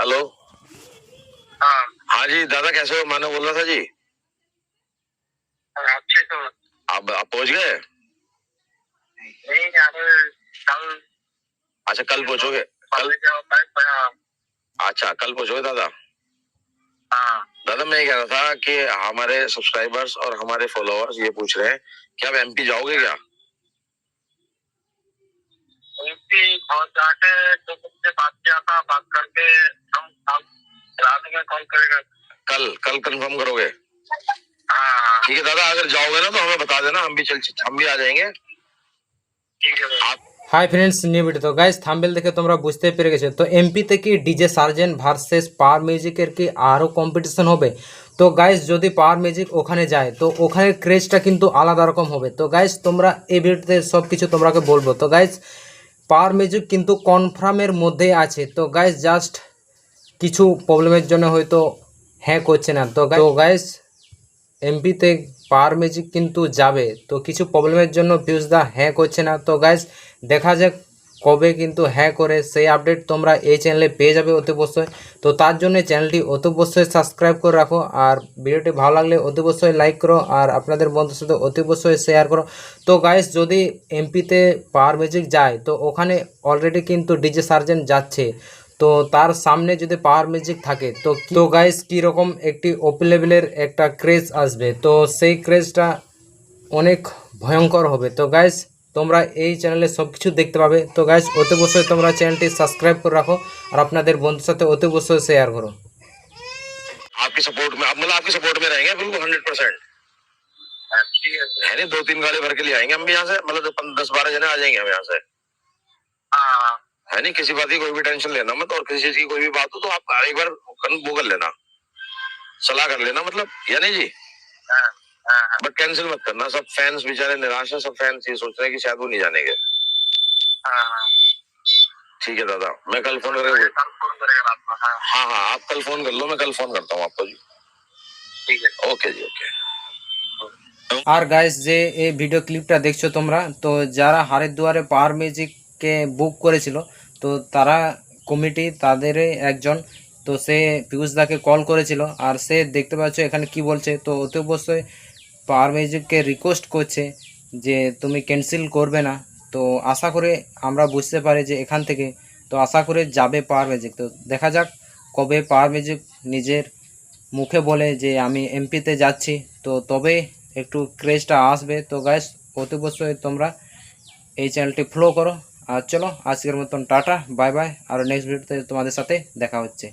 Hello. हाँ हाँ जी दादा, कैसे हो? मैंने बोल रहा था जी। अच्छे तो आप पहुंच गए? नहीं यार, कल अच्छा, कल पहुंचोगे? कल? अच्छा, कल पहुंचोगे दादा? हाँ दादा मैं ये कह रहा था कि हमारे सब्सक्राइबर्स और हमारे फॉलोअर्स ये पूछ रहे हैं कि आप एमपी जाओगे क्या? एमपी और जाके तो तुमसे बात किया था, बात करके हम रात में कॉल करेगा। कल कल कंफर्म करोगे? हाँ ठीक है दादा, अगर जाओगे ना तो हमें बता देना, हम भी आ जाएंगे। ठीक है भाई। Hi friends, new video. তো গাইস থাম্বনেল দেখে তোমরা বুঝতে পেরে গেছো, তো এমপিতে কি ডিজে সার্জেন্ট ভার্সেস পাওয়ার মিউজিকের কি আরও কম্পিটিশন হবে। তো গাইস যদি পাওয়ার মিউজিক ওখানে যায় তো ওখানের ক্রেজটা কিন্তু আলাদা রকম হবে। তো গাইস তোমরা এই ভিডিওতে সব কিছু তোমরাকে বলবো। তো গাইস পাওয়ার মিউজিক কিন্তু কনফার্মের মধ্যেই আছে। তো গাইস জাস্ট কিছু প্রবলেমের জন্য হয়তো হ্যাঁ করছে না। তো গাইস এমপিতে পাওয়ার মিউজিক কিন্তু যাবে, তো কিছু প্রবলেমের জন্য ভিউজদা হ্যাঁ করছে না। তো গাইস দেখা যাক কবে কিন্তু হ্যাঁ করে, সেই আপডেট তোমরা এই চ্যানেলে পেয়ে যাবে অতি অবশ্যই। তো তার জন্য চ্যানেলটি অতি অবশ্যই সাবস্ক্রাইব করে রাখো, আর ভিডিওটি ভালো লাগলে অতি অবশ্যই লাইক করো, আর আপনাদের বন্ধুর সাথে অতি অবশ্যই শেয়ার করো। তো গাইস যদি এমপিতে পাওয়ার মিউজিক যায় তো ওখানে অলরেডি কিন্তু ডিজে সার্জেন্ট যাচ্ছে। তো তার সামনে যদি পাওয়ার মিউজিক থাকে তো গাইস কীরকম একটি ওপি লেভেলের একটা ক্রেজ আসবে, তো সেই ক্রেজটা অনেক ভয়ঙ্কর হবে। তো গাইস তোমরা এই চ্যানেলে সব কিছু দেখতে পাবে। তো গাইস অতি অবশ্যই তোমরা চ্যানেলটি সাবস্ক্রাইব করে রাখো, আর আপনাদের বন্ধুর সাথে অতি অবশ্যই শেয়ার করো। आपकी सपोर्ट में, मतलब आपकी सपोर्ट में रहेंगे बिल्कुल 100%। ठीक है है नहीं, 2-3 गाड़ी भर के लिए आएंगे हम भी यहाँ से, मतलब 10-12 जने आ जाएंगे हम यहाँ से। हाँ है नहीं, किसी बात की कोई भी टेंशन लेना मत, और किसी चीज की कोई भी बात हो तो आप एक बार वो कर लेना, सलाह कर लेना, मतलब या नहीं जी। बट कैंसिल मत करना, सब फैंस बेचारे निराश है, सब फैंस ये सोच रहे हैं कि शायद वो नहीं जानेंगे। ठीक है दादा, मैं कल फोन करेगा। कल फोन करेगा रात को। हाँ हाँ हाँ, आप कल फोन कर लो, मैं कल फोन करता हूँ आपको जी। ठीक है ओके जी, ओके। আর গাইস যে এই ভিডিও ক্লিপটা দেখছো তোমরা, তো যারা হারিদ্বারে পাওয়ার মিউজিককে বুক করেছিল তো তারা কমিটি তাদেরই একজন, তো সে পিয়ুষদাকে কল করেছিল, আর সে দেখতে পাচ্ছ এখানে কি বলছে। তো অতি অবশ্যই পাওয়ার মিউজিককে রিকোয়েস্ট করছে যে তুমি ক্যান্সেল করবে না। তো আশা করে আমরা বুঝতে পারি যে এখান থেকে তো আশা করে যাবে পাওয়ার মিউজিক। তো দেখা যাক কবে পাওয়ার মিউজিক নিজের মুখে বলে যে আমি এমপিতে যাচ্ছি, তো তবে একটু ক্রেজটা আসবে। তো গাইস অতি অবশ্যই তোমরা এই চ্যানেলটি ফলো করো। আর চলো আজকের মতন টাটা, বাই বাই, আর নেক্সট ভিডিওতে তোমাদের সাথে দেখা হচ্ছে।